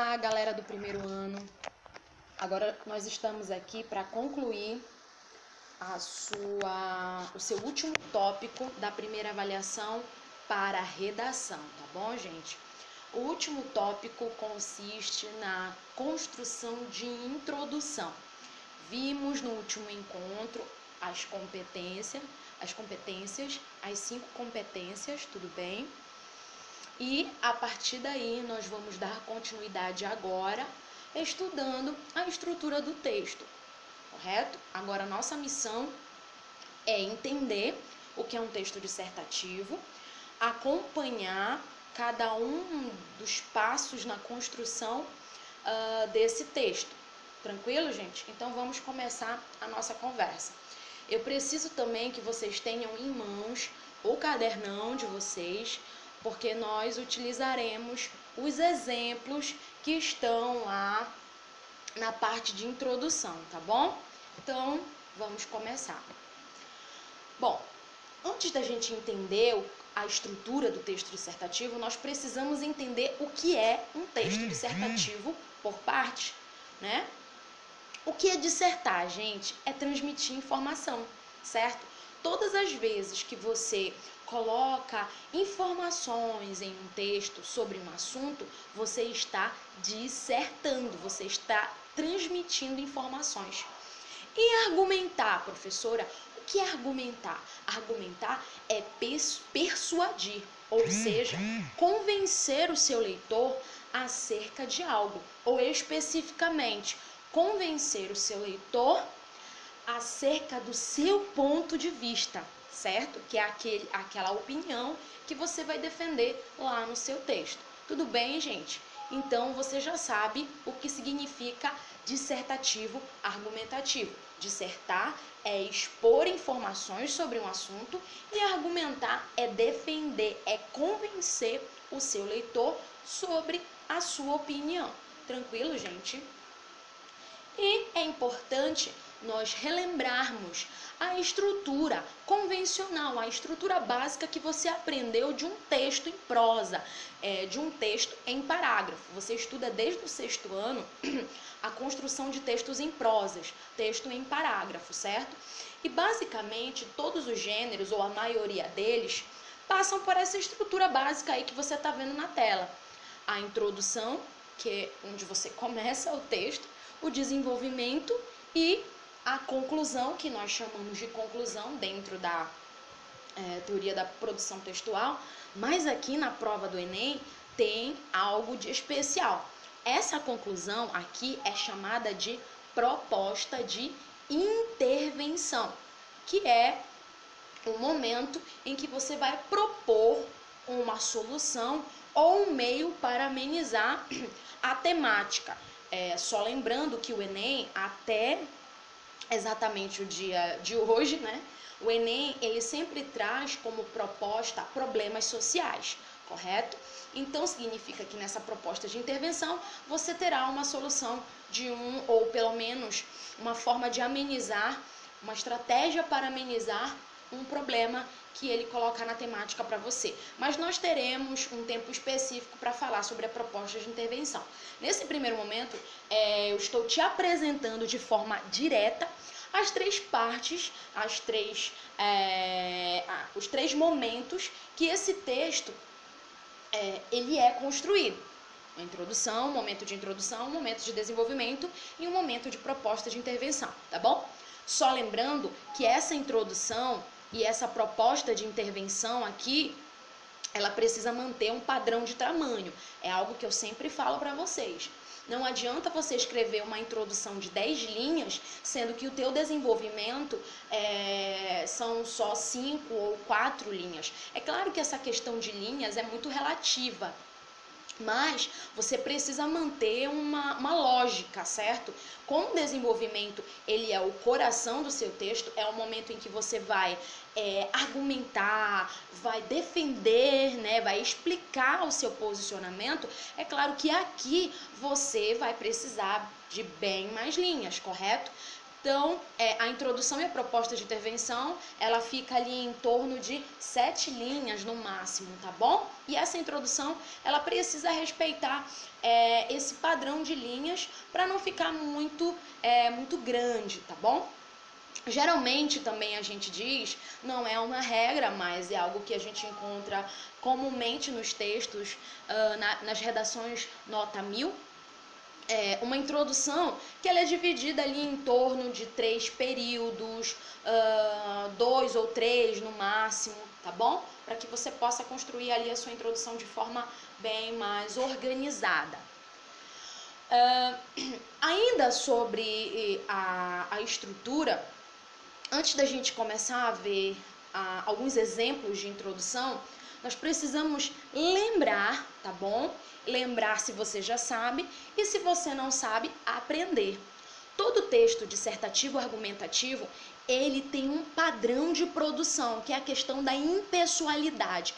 Olá, galera do primeiro ano. Agora nós estamos aqui para concluir o seu último tópico da primeira avaliação para a redação, tá bom, gente? O último tópico consiste na construção de introdução. Vimos no último encontro as competências, as 5 competências, tudo bem? E a partir daí nós vamos dar continuidade agora estudando a estrutura do texto, correto? Agora nossa missão é entender o que é um texto dissertativo, acompanhar cada um dos passos na construção desse texto. Tranquilo, gente? Então vamos começar a nossa conversa. Eu preciso também que vocês tenham em mãos o cadernão de vocês, porque nós utilizaremos os exemplos que estão lá na parte de introdução, tá bom? Então, vamos começar. Bom, antes da gente entender a estrutura do texto dissertativo, nós precisamos entender o que é um texto dissertativo por parte, né? O que é dissertar, gente? É transmitir informação, certo? Todas as vezes que você coloca informações em um texto sobre um assunto, você está dissertando, você está transmitindo informações. E argumentar, professora? O que é argumentar? Argumentar é persuadir, ou seja, convencer o seu leitor acerca de algo, ou especificamente, convencer o seu leitor acerca do seu ponto de vista, certo? Que é aquela opinião que você vai defender lá no seu texto. Tudo bem, gente? Então, você já sabe o que significa dissertativo argumentativo. Dissertar é expor informações sobre um assunto e argumentar é defender, é convencer o seu leitor sobre a sua opinião. Tranquilo, gente? E é importante nós relembrarmos a estrutura convencional, a estrutura básica que você aprendeu de um texto em prosa, de um texto em parágrafo. Você estuda desde o 6º ano a construção de textos em prosas, texto em parágrafo, certo? E basicamente todos os gêneros, ou a maioria deles, passam por essa estrutura básica aí que você está vendo na tela. A introdução, que é onde você começa o texto, o desenvolvimento e a conclusão, que nós chamamos de conclusão dentro da teoria da produção textual, mas aqui na prova do Enem tem algo de especial. Essa conclusão aqui é chamada de proposta de intervenção, que é o momento em que você vai propor uma solução ou um meio para amenizar a temática. Só lembrando que o Enem, até exatamente o dia de hoje, né? O Enem, ele sempre traz como proposta problemas sociais, correto? Então, significa que nessa proposta de intervenção, você terá uma solução de ou pelo menos uma forma de amenizar, uma estratégia para amenizar um problema que ele colocar na temática para você. Mas nós teremos um tempo específico para falar sobre a proposta de intervenção. Nesse primeiro momento, eu estou te apresentando de forma direta as 3 partes, os 3 momentos que esse texto ele é construído. Uma introdução, um momento de introdução, um momento de desenvolvimento e um momento de proposta de intervenção, tá bom? Só lembrando que essa introdução e essa proposta de intervenção aqui, ela precisa manter um padrão de tamanho. É algo que eu sempre falo para vocês. Não adianta você escrever uma introdução de 10 linhas, sendo que o teu desenvolvimento são só 5 ou 4 linhas. É claro que essa questão de linhas é muito relativa, mas você precisa manter uma lógica, certo? Com o desenvolvimento, ele é o coração do seu texto, é o momento em que você vai argumentar, vai defender, né? Vai explicar o seu posicionamento. É claro que aqui você vai precisar de bem mais linhas, correto? Então, a introdução e a proposta de intervenção, ela fica ali em torno de 7 linhas no máximo, tá bom? E essa introdução, ela precisa respeitar esse padrão de linhas para não ficar muito grande, tá bom? Geralmente também a gente diz, não é uma regra, mas é algo que a gente encontra comumente nos textos, nas redações nota 1000, uma introdução que ela é dividida ali em torno de 3 períodos, 2 ou 3 no máximo, tá bom? Para que você possa construir ali a sua introdução de forma bem mais organizada. Ainda sobre a estrutura, antes da gente começar a ver alguns exemplos de introdução, nós precisamos lembrar, tá bom? Lembrar se você já sabe e se você não sabe, aprender. Todo texto dissertativo argumentativo, ele tem um padrão de produção, que é a questão da impessoalidade.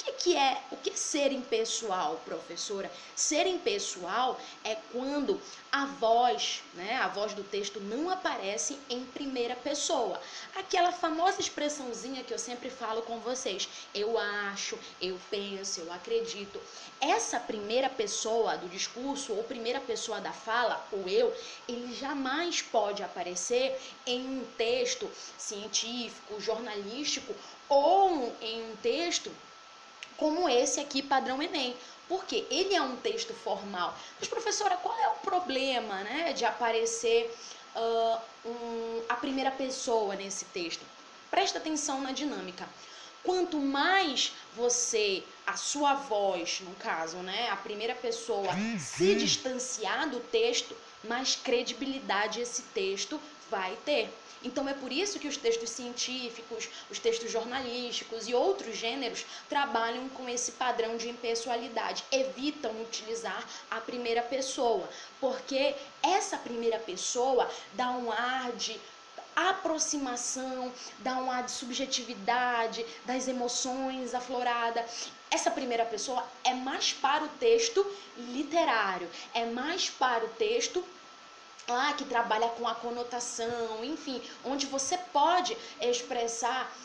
O que é ser impessoal, professora? Ser impessoal é quando a voz, a voz do texto não aparece em primeira pessoa. Aquela famosa expressãozinha que eu sempre falo com vocês, eu acho, eu penso, eu acredito. Essa primeira pessoa do discurso ou primeira pessoa da fala, o eu, ele jamais pode aparecer em um texto científico, jornalístico ou em um texto como esse aqui, padrão Enem. Porque ele é um texto formal. Mas, professora, qual é o problema, de aparecer a primeira pessoa nesse texto? Presta atenção na dinâmica. Quanto mais a sua voz, no caso, a primeira pessoa, se distanciar do texto, mais credibilidade esse texto vai ter. Então é por isso que os textos científicos, os textos jornalísticos e outros gêneros trabalham com esse padrão de impessoalidade, evitam utilizar a primeira pessoa, porque essa primeira pessoa dá um ar de aproximação, dá um ar de subjetividade, das emoções aflorada. Essa primeira pessoa é mais para o texto literário, é mais para o texto que trabalha com a conotação, enfim, onde você pode expressar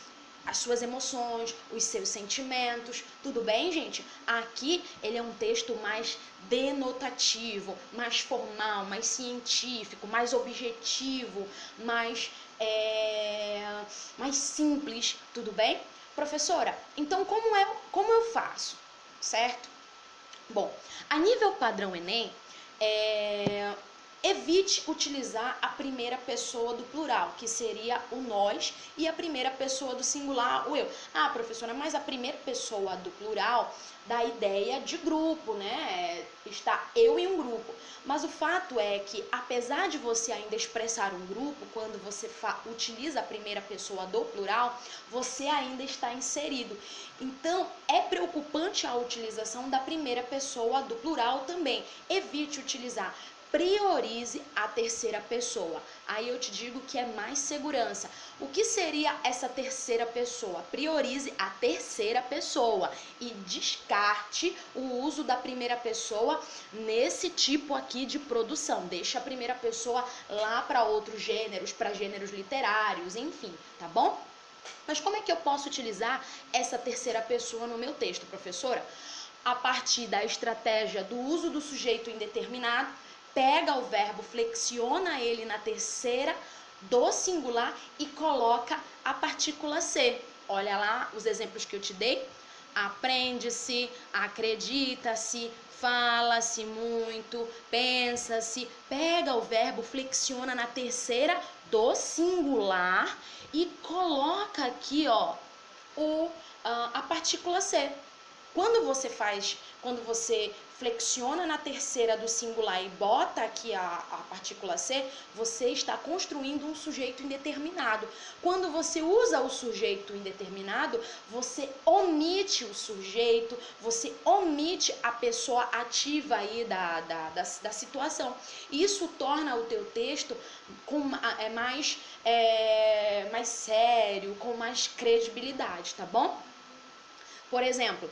as suas emoções, os seus sentimentos, tudo bem, gente? Aqui ele é um texto mais denotativo, mais formal, mais científico, mais objetivo, mais simples, tudo bem? Professora, então como eu faço, certo? Bom, a nível padrão Enem, evite utilizar a primeira pessoa do plural, que seria o nós, e a primeira pessoa do singular, o eu. Ah, professora, mas a primeira pessoa do plural dá ideia de grupo, Está eu em um grupo. Mas o fato é que, apesar de você ainda expressar um grupo, quando você utiliza a primeira pessoa do plural, você ainda está inserido. Então, é preocupante a utilização da primeira pessoa do plural também. Evite utilizar. Priorize a terceira pessoa. Aí eu te digo que é mais segurança. O que seria essa terceira pessoa? Priorize a terceira pessoa e descarte o uso da primeira pessoa nesse tipo aqui de produção. Deixa a primeira pessoa lá para outros gêneros, para gêneros literários, enfim, tá bom? Mas como é que eu posso utilizar essa terceira pessoa no meu texto, professora? A partir da estratégia do uso do sujeito indeterminado, pega o verbo, flexiona ele na terceira do singular e coloca a partícula ser. Olha lá os exemplos que eu te dei. Aprende-se, acredita-se, fala-se muito, pensa-se. Pega o verbo, flexiona na terceira do singular e coloca aqui, a partícula ser. Quando você flexiona na terceira do singular e bota aqui a partícula ser, você está construindo um sujeito indeterminado. Quando você usa o sujeito indeterminado, você omite o sujeito, você omite a pessoa ativa aí da situação. Isso torna o teu texto mais sério, com mais credibilidade, tá bom? Por exemplo,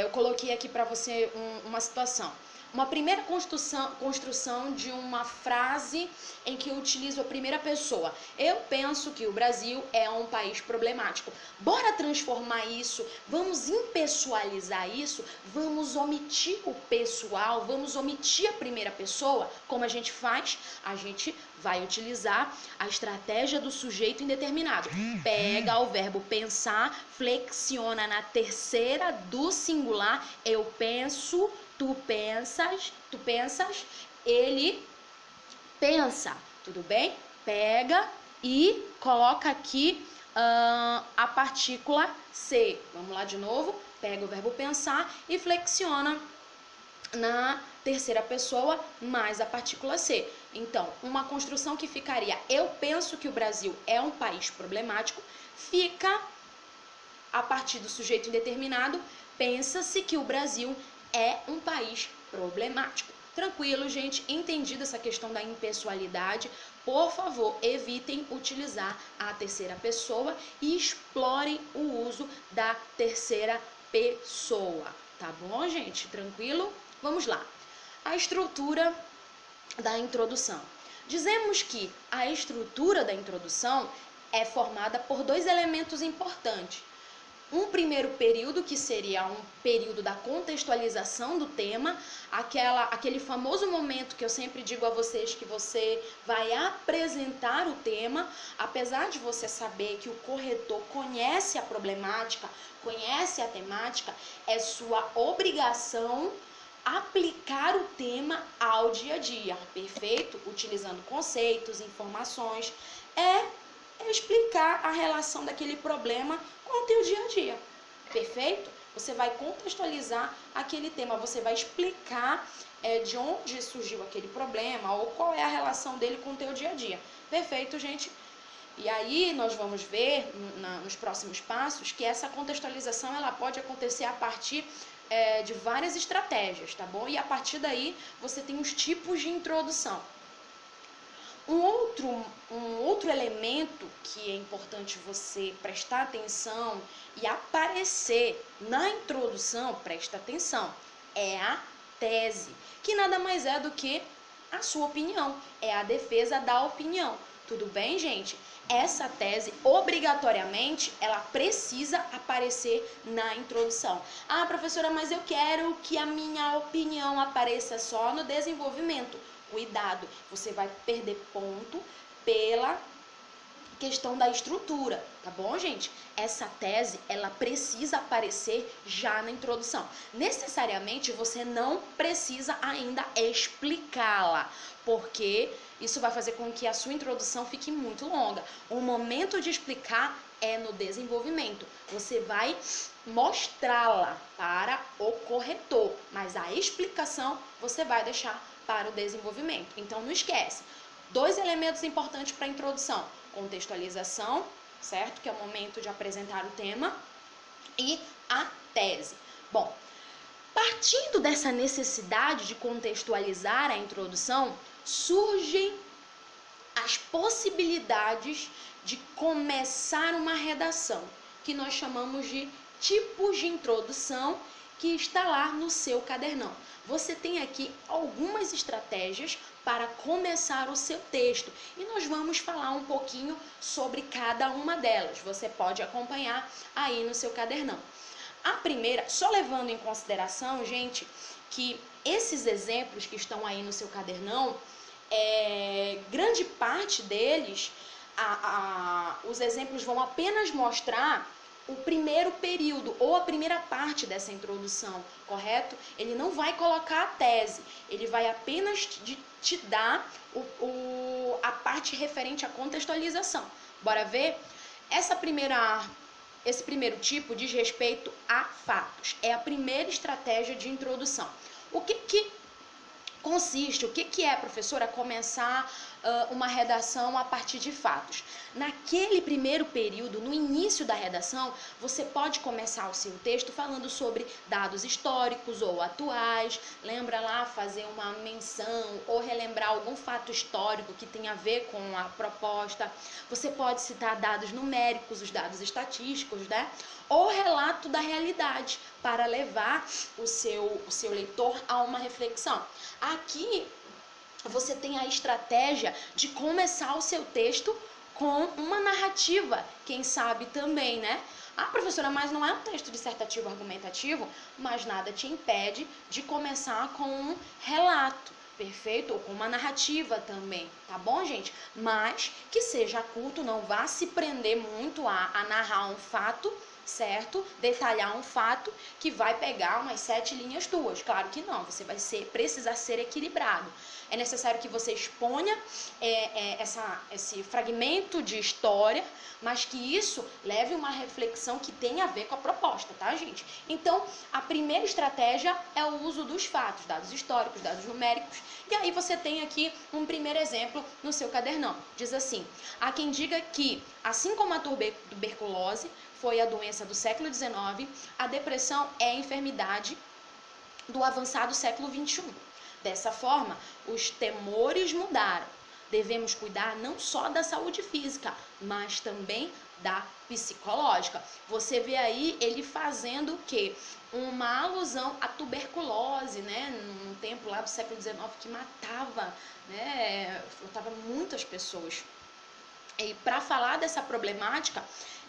eu coloquei aqui para você uma situação. Uma primeira construção de uma frase em que eu utilizo a primeira pessoa. Eu penso que o Brasil é um país problemático. Bora transformar isso, vamos impessoalizar isso, vamos omitir o pessoal, vamos omitir a primeira pessoa. Como a gente faz? A gente vai utilizar a estratégia do sujeito indeterminado. Pega o verbo pensar, flexiona na terceira do singular, eu penso, tu pensas, ele pensa, tudo bem? Pega e coloca aqui a partícula ser. Vamos lá de novo, pega o verbo pensar e flexiona na terceira pessoa mais a partícula ser. Então, uma construção que ficaria, eu penso que o Brasil é um país problemático, fica a partir do sujeito indeterminado, pensa-se que o Brasil é um país problemático. Tranquilo, gente? Entendido essa questão da impessoalidade? Por favor, evitem utilizar a terceira pessoa e explorem o uso da terceira pessoa. Tá bom, gente? Tranquilo? Vamos lá. A estrutura da introdução. Dizemos que a estrutura da introdução é formada por dois elementos importantes. Um primeiro período, que seria um período da contextualização do tema, aquele famoso momento que eu sempre digo a vocês que você vai apresentar o tema, apesar de você saber que o corretor conhece a problemática, conhece a temática, é sua obrigação aplicar o tema ao dia a dia, perfeito? Utilizando conceitos, informações, explicar a relação daquele problema com o teu dia a dia, perfeito? Você vai contextualizar aquele tema, você vai explicar de onde surgiu aquele problema ou qual é a relação dele com o teu dia a dia, perfeito, gente? E aí nós vamos ver nos próximos passos que essa contextualização ela pode acontecer a partir de várias estratégias, tá bom? E a partir daí você tem os tipos de introdução. Um outro elemento que é importante você prestar atenção e aparecer na introdução, presta atenção, é a tese, que nada mais é do que a sua opinião, é a defesa da opinião. Tudo bem, gente? Essa tese, obrigatoriamente, ela precisa aparecer na introdução. Ah, professora, mas eu quero que a minha opinião apareça só no desenvolvimento. Cuidado, você vai perder ponto pela questão da estrutura, tá bom, gente? Essa tese, ela precisa aparecer já na introdução. Necessariamente, você não precisa ainda explicá-la, porque isso vai fazer com que a sua introdução fique muito longa. O momento de explicar é no desenvolvimento. Você vai mostrá-la para o corretor, mas a explicação você vai deixar para o desenvolvimento. Então, não esquece. Dois elementos importantes para a introdução: contextualização, certo? Que é o momento de apresentar o tema, e a tese. Bom, partindo dessa necessidade de contextualizar a introdução, surgem as possibilidades de começar uma redação, que nós chamamos de tipos de introdução, que está lá no seu cadernão. Você tem aqui algumas estratégias para começar o seu texto e nós vamos falar um pouquinho sobre cada uma delas. Você pode acompanhar aí no seu cadernão. A primeira, só levando em consideração, gente, que esses exemplos que estão aí no seu cadernão, grande parte deles, os exemplos vão apenas mostrar o primeiro período ou a primeira parte dessa introdução, correto? Ele não vai colocar a tese, ele vai apenas te dar a parte referente à contextualização. Bora ver? Esse primeiro tipo diz respeito a fatos, é a primeira estratégia de introdução. O que consiste, o que é, professora, começar uma redação a partir de fatos. Naquele primeiro período, no início da redação, você pode começar o seu texto falando sobre dados históricos ou atuais, lembra lá fazer uma menção ou relembrar algum fato histórico que tenha a ver com a proposta. Você pode citar dados numéricos, os dados estatísticos, né? Ou relato da realidade, para levar o seu leitor a uma reflexão. Aqui você tem a estratégia de começar o seu texto com uma narrativa, quem sabe também, né? Ah, professora, mas não é um texto dissertativo argumentativo, mas nada te impede de começar com um relato, perfeito? Ou com uma narrativa também, tá bom, gente? Mas que seja curto, não vá se prender muito a narrar um fato, certo? Detalhar um fato que vai pegar umas 7 linhas tuas. Claro que não, você vai precisar ser equilibrado. É necessário que você exponha esse fragmento de história, mas que isso leve uma reflexão que tenha a ver com a proposta, tá, gente? Então, a primeira estratégia é o uso dos fatos, dados históricos, dados numéricos, e aí você tem aqui um primeiro exemplo no seu cadernão. Diz assim: há quem diga que, assim como a tuberculose foi a doença do século XIX, a depressão é a enfermidade do avançado século XXI. Dessa forma, os temores mudaram. Devemos cuidar não só da saúde física, mas também da psicológica. Você vê aí ele fazendo o quê? Uma alusão à tuberculose, né? Num tempo lá do século XIX que matava, né? Matava muitas pessoas. E para falar dessa problemática,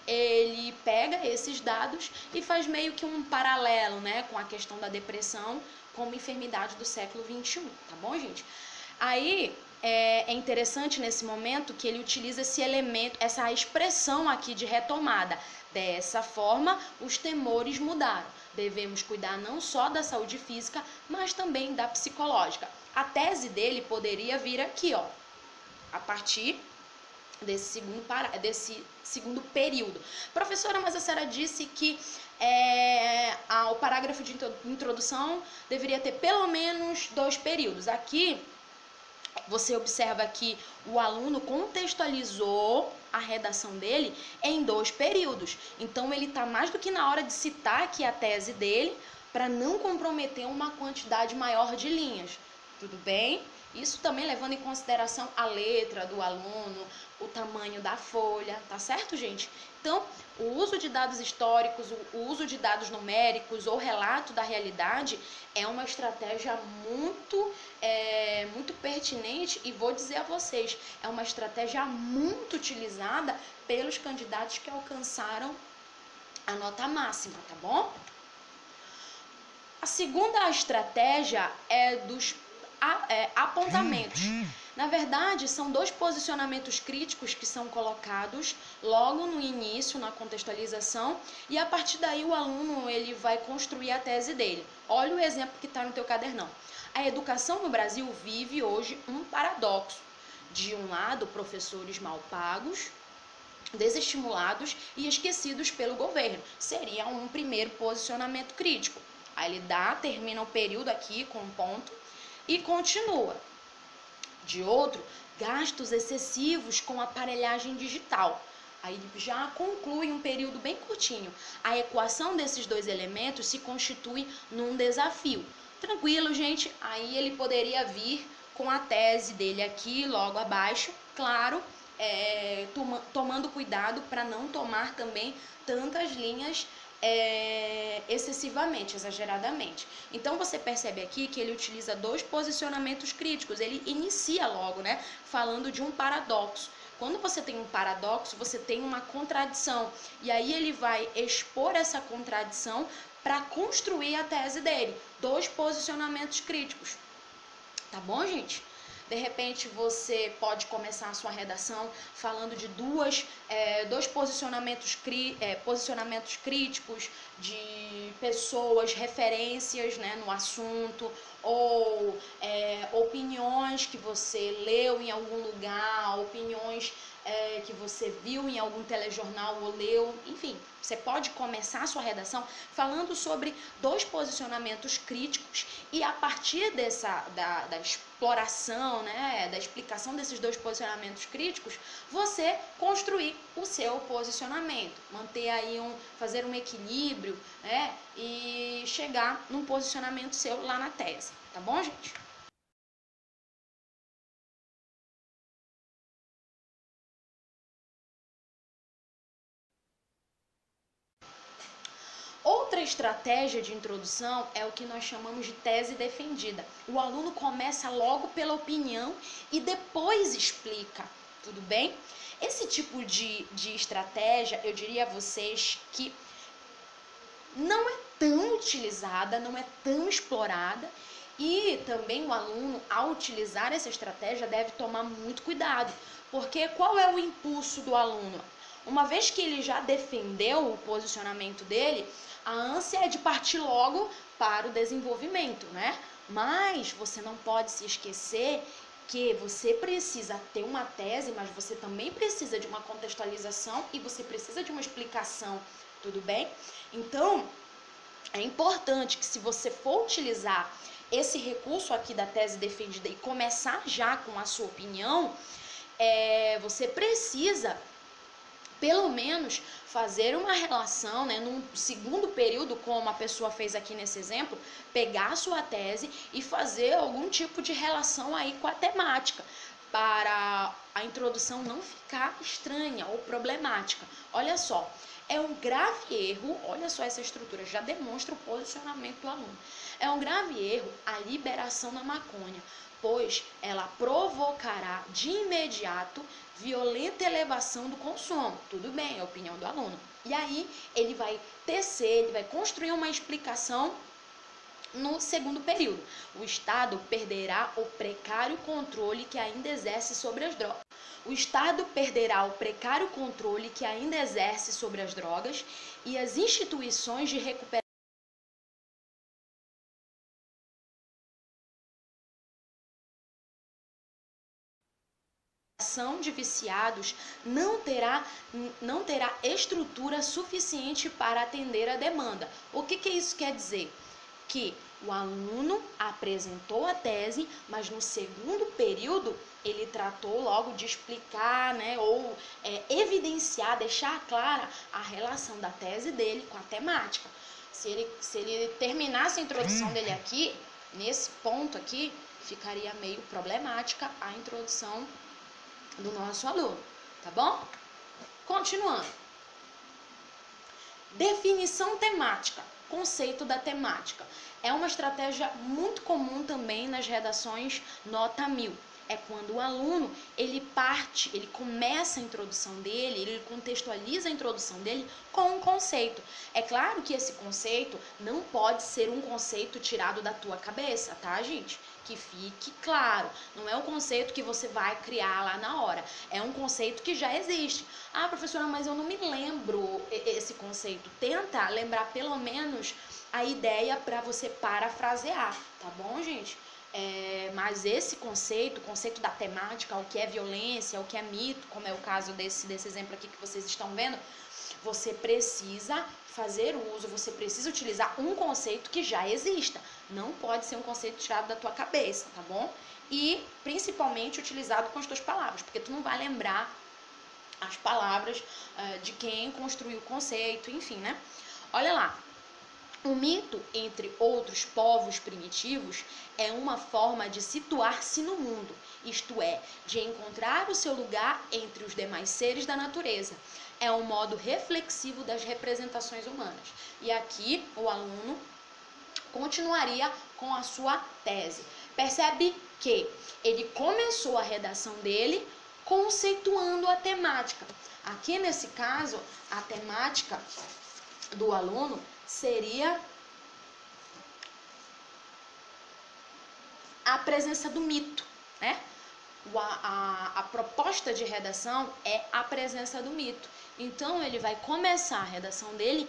ele pega esses dados e faz meio que um paralelo, né, com a questão da depressão como enfermidade do século XXI, tá bom, gente? Aí é interessante nesse momento que ele utiliza esse elemento, essa expressão aqui de retomada. Dessa forma, os temores mudaram. Devemos cuidar não só da saúde física, mas também da psicológica. A tese dele poderia vir aqui, ó, a partir desse segundo período. Professora, mas a senhora disse que o parágrafo de introdução deveria ter pelo menos 2 períodos. Aqui, você observa que o aluno contextualizou a redação dele em 2 períodos. Então, ele está mais do que na hora de citar aqui a tese dele para não comprometer uma quantidade maior de linhas. Tudo bem? Isso também levando em consideração a letra do aluno, o tamanho da folha, tá certo, gente? Então, o uso de dados históricos, o uso de dados numéricos ou relato da realidade é uma estratégia muito pertinente e vou dizer a vocês, é uma estratégia muito utilizada pelos candidatos que alcançaram a nota máxima, tá bom? A segunda estratégia é dos apontamentos. Na verdade, são 2 posicionamentos críticos que são colocados logo no início, na contextualização, e a partir daí o aluno ele vai construir a tese dele. Olha o exemplo que está no teu cadernão. A educação no Brasil vive hoje um paradoxo. De um lado, professores mal pagos, desestimulados e esquecidos pelo governo. Seria um primeiro posicionamento crítico. Aí ele termina o período aqui com um ponto e continua. De outro, gastos excessivos com aparelhagem digital. Aí já conclui um período bem curtinho. A equação desses 2 elementos se constitui num desafio. Tranquilo, gente? Aí ele poderia vir com a tese dele aqui, logo abaixo. Claro, tomando cuidado para não tomar também tantas linhas excessivamente, exageradamente. Então você percebe aqui que ele utiliza 2 posicionamentos críticos. Ele inicia logo, né, falando de um paradoxo. Quando você tem um paradoxo, você tem uma contradição. E aí ele vai expor essa contradição para construir a tese dele. 2 posicionamentos críticos. Tá bom, gente? De repente você pode começar a sua redação falando de 2 posicionamentos críticos de pessoas, referências, né, no assunto, ou opiniões opiniões que você leu em algum lugar, opiniões que você viu em algum telejornal ou leu, enfim, você pode começar a sua redação falando sobre 2 posicionamentos críticos e a partir da exploração, né, da explicação desses 2 posicionamentos críticos, você construir o seu posicionamento, manter aí fazer um equilíbrio, né, e chegar num posicionamento seu lá na tese, tá bom, gente? Outra estratégia de introdução é o que nós chamamos de tese defendida. O aluno começa logo pela opinião e depois explica, tudo bem? Esse tipo de estratégia, eu diria a vocês que não é tão utilizada, não é tão explorada e também o aluno, ao utilizar essa estratégia, deve tomar muito cuidado, porque qual é o impulso do aluno? Uma vez que ele já defendeu o posicionamento dele, a ânsia é de partir logo para o desenvolvimento, né? Mas você não pode se esquecer que você precisa ter uma tese, mas você também precisa de uma contextualização e você precisa de uma explicação, tudo bem? Então, é importante que se você for utilizar esse recurso aqui da tese defendida e começar já com a sua opinião, você precisa pelo menos fazer uma relação, né, num segundo período, como a pessoa fez aqui nesse exemplo, pegar a sua tese e fazer algum tipo de relação aí com a temática, para a introdução não ficar estranha ou problemática. Olha só, é um grave erro, olha só essa estrutura, já demonstra o posicionamento do aluno. É um grave erro a liberação da maconha, pois ela provocará de imediato violenta elevação do consumo. Tudo bem, é a opinião do aluno. E aí ele vai tecer, ele vai construir uma explicação no segundo período. O Estado perderá o precário controle que ainda exerce sobre as drogas. O Estado perderá o precário controle que ainda exerce sobre as drogas e as instituições de recuperação de viciados não terá estrutura suficiente para atender a demanda. O que isso quer dizer? Que o aluno apresentou a tese, mas no segundo período ele tratou logo de explicar, né, ou evidenciar, deixar clara a relação da tese dele com a temática. Se ele terminasse a introdução dele aqui, nesse ponto aqui, ficaria meio problemática a introdução do nosso aluno, tá bom? Continuando. Definição temática, conceito da temática. É uma estratégia muito comum também nas redações nota 1000. É quando o aluno, ele começa a introdução dele, ele contextualiza a introdução dele com um conceito. É claro que esse conceito não pode ser um conceito tirado da tua cabeça, tá, gente? Que fique claro, não é um conceito que você vai criar lá na hora, é um conceito que já existe. Ah, professora, mas eu não me lembro esse conceito. Tenta lembrar pelo menos a ideia para você parafrasear, tá bom, gente? Mas esse conceito, o conceito da temática, o que é violência, o que é mito, como é o caso desse exemplo aqui que vocês estão vendo, você precisa fazer uso, você precisa utilizar um conceito que já exista. Não pode ser um conceito tirado da tua cabeça, tá bom? E principalmente utilizado com as tuas palavras, porque tu não vai lembrar as palavras de quem construiu o conceito, enfim, né? Olha lá. O mito, entre outros povos primitivos, é uma forma de situar-se no mundo, isto é, de encontrar o seu lugar entre os demais seres da natureza. É um modo reflexivo das representações humanas. E aqui o aluno continuaria com a sua tese. Percebe que ele começou a redação dele conceituando a temática. Aqui nesse caso, a temática do aluno seria a presença do mito, né? A proposta de redação é a presença do mito. Então, ele vai começar a redação dele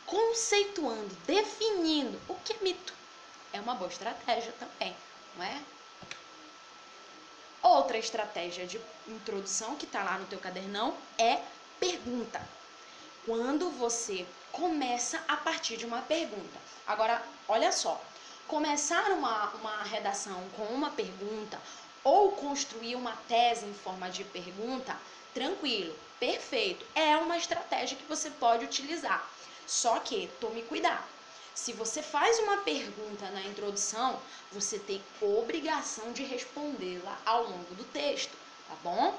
conceituando, definindo o que é mito. É uma boa estratégia também, não é? outra estratégia de introdução que está lá no teu cadernão é pergunta. Quando você começa a partir de uma pergunta. Agora, olha só, começar uma redação com uma pergunta ou construir uma tese em forma de pergunta, tranquilo, perfeito, é uma estratégia que você pode utilizar. Só que tome cuidado. Se você faz uma pergunta na introdução, você tem obrigação de respondê-la ao longo do texto, tá bom?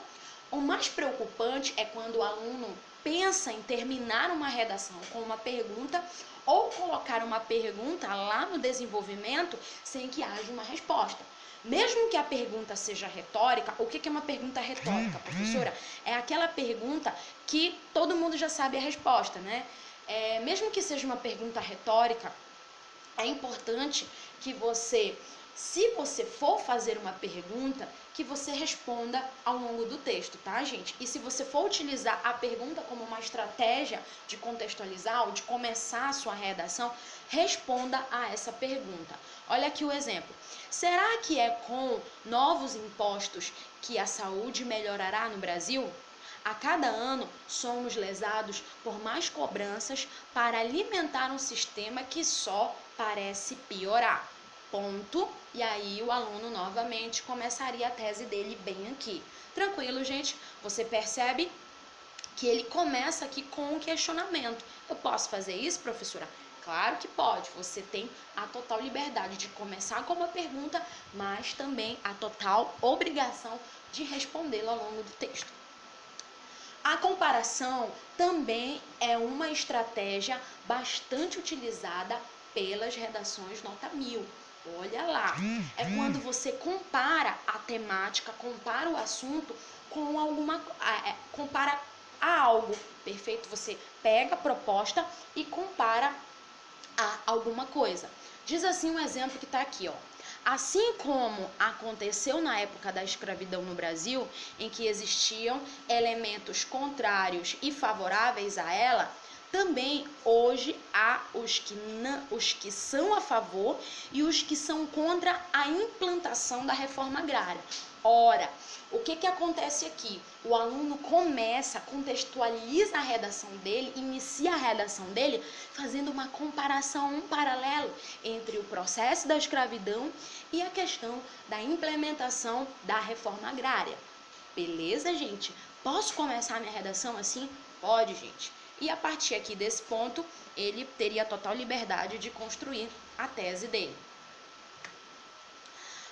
O mais preocupante é quando o aluno pensa em terminar uma redação com uma pergunta ou colocar uma pergunta lá no desenvolvimento sem que haja uma resposta. Mesmo que a pergunta seja retórica, o que é uma pergunta retórica, professora? É aquela pergunta que todo mundo já sabe a resposta, né? Mesmo que seja uma pergunta retórica, é importante que você, se você for fazer uma pergunta, que você responda ao longo do texto, tá, gente? E se você for utilizar a pergunta como uma estratégia de contextualizar ou de começar a sua redação, responda a essa pergunta. Olha aqui o exemplo. Será que é com novos impostos que a saúde melhorará no Brasil? A cada ano, somos lesados por mais cobranças para alimentar um sistema que só parece piorar. Ponto. E aí o aluno novamente começaria a tese dele bem aqui. Tranquilo, gente? Você percebe que ele começa aqui com um questionamento. Eu posso fazer isso, professora? Claro que pode. Você tem a total liberdade de começar com uma pergunta, mas também a total obrigação de respondê-la ao longo do texto. A comparação também é uma estratégia bastante utilizada pelas redações nota 1000. Olha lá, é quando você compara a temática, compara o assunto com compara a algo, perfeito? Você pega a proposta e compara a alguma coisa. Diz assim um exemplo que está aqui, ó. Assim como aconteceu na época da escravidão no Brasil, em que existiam elementos contrários e favoráveis a ela, também hoje há os que são a favor e os que são contra a implantação da reforma agrária. Ora, o que acontece aqui? O aluno contextualiza a redação dele, inicia a redação dele fazendo uma comparação, um paralelo entre o processo da escravidão e a questão da implementação da reforma agrária. Beleza, gente? Posso começar minha redação assim? Pode, gente. E a partir aqui desse ponto, ele teria total liberdade de construir a tese dele.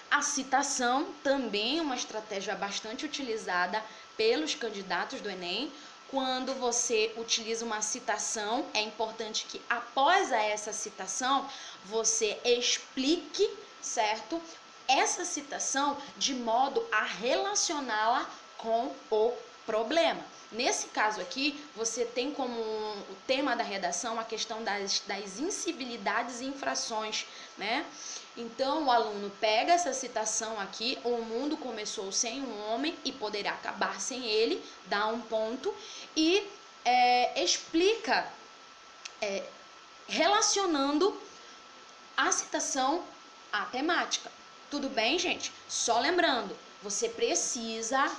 A citação também é uma estratégia bastante utilizada pelos candidatos do Enem. Quando você utiliza uma citação, é importante que após essa citação, você explique, certo? Essa citação de modo a relacioná-la com o problema. Nesse caso aqui, você tem como o tema da redação a questão das incivilidades e infrações, né? Então, o aluno pega essa citação aqui, o mundo começou sem um homem e poderá acabar sem ele, dá um ponto e explica relacionando a citação à temática. Tudo bem, gente? Só lembrando, você precisa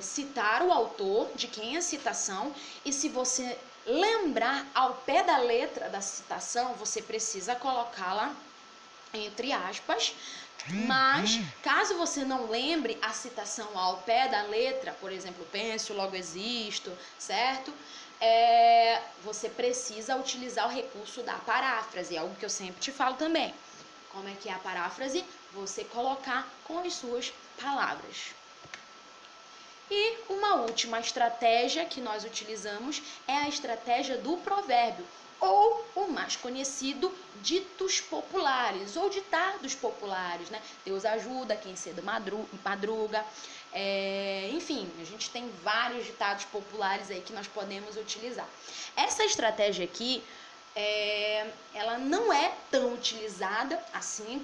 citar o autor, de quem é a citação, e se você lembrar ao pé da letra da citação, você precisa colocá-la entre aspas, mas caso você não lembre a citação ao pé da letra, por exemplo, penso, logo existo, certo? Você precisa utilizar o recurso da paráfrase, algo que eu sempre te falo também. Como é que é a paráfrase? Você colocar com as suas palavras. E uma última estratégia que nós utilizamos é a estratégia do provérbio, ou o mais conhecido, ditos populares, ou ditados populares, né? Deus ajuda, quem cedo madruga, enfim, a gente tem vários ditados populares aí que nós podemos utilizar. Essa estratégia aqui, ela não é tão utilizada assim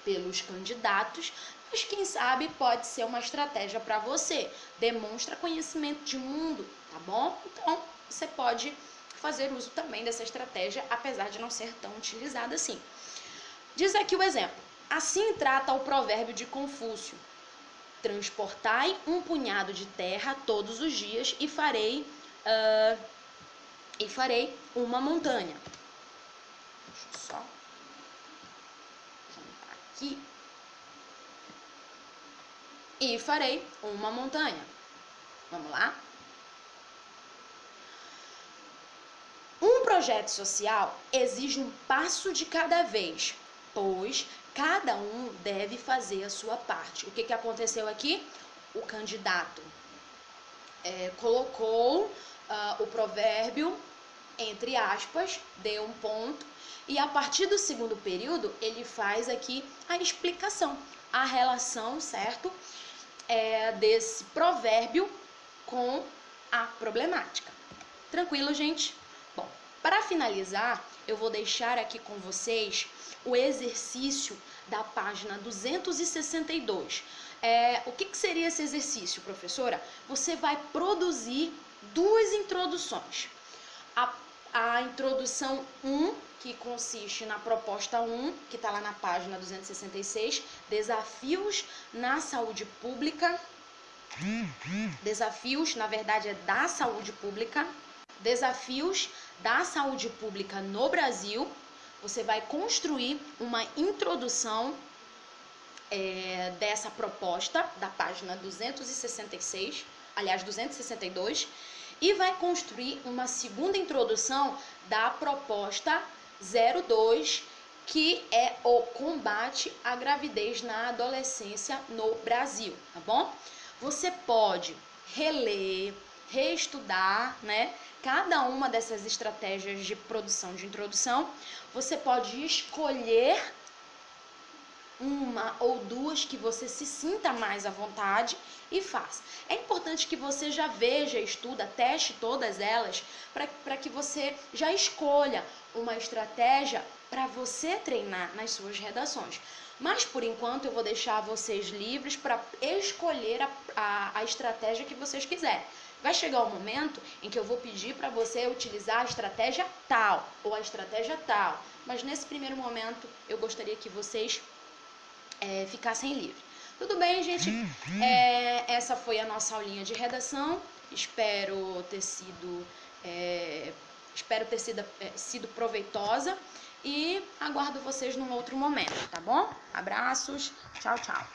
pelos candidatos, mas quem sabe pode ser uma estratégia para você. Demonstra conhecimento de mundo, tá bom? Então, você pode fazer uso também dessa estratégia, apesar de não ser tão utilizada assim. Diz aqui o exemplo. Assim trata o provérbio de Confúcio. transportai um punhado de terra todos os dias e farei uma montanha. Deixa eu só juntar aqui. E farei uma montanha. Vamos lá? Um projeto social exige um passo de cada vez, pois cada um deve fazer a sua parte. O que aconteceu aqui? O candidato colocou o provérbio entre aspas, deu um ponto, e a partir do segundo período ele faz aqui a explicação, a relação, certo? Desse provérbio com a problemática. Tranquilo, gente? Bom, para finalizar, eu vou deixar aqui com vocês o exercício da página 262. O que seria esse exercício, professora? Você vai produzir duas introduções. A introdução 1, que consiste na proposta 1, que está lá na página 266, desafios na saúde pública. Desafios, na verdade, é da saúde pública. Desafios da saúde pública no Brasil. Você vai construir uma introdução dessa proposta, da página 266, aliás, 262, e vai construir uma segunda introdução da proposta 02, que é o combate à gravidez na adolescência no Brasil, tá bom? Você pode reler, reestudar, né? Cada uma dessas estratégias de produção de introdução. Você pode escolher uma ou duas que você se sinta mais à vontade e faça. É importante que você já veja, estuda, teste todas elas para que você já escolha uma estratégia para você treinar nas suas redações. Mas, por enquanto, eu vou deixar vocês livres para escolher a estratégia que vocês quiserem. Vai chegar o momento em que eu vou pedir para você utilizar a estratégia tal ou a estratégia tal. Mas, nesse primeiro momento, eu gostaria que vocês ficassem livres. Tudo bem, gente? Essa foi a nossa aulinha de redação. Espero ter sido proveitosa e aguardo vocês num outro momento, tá bom? Abraços, tchau, tchau.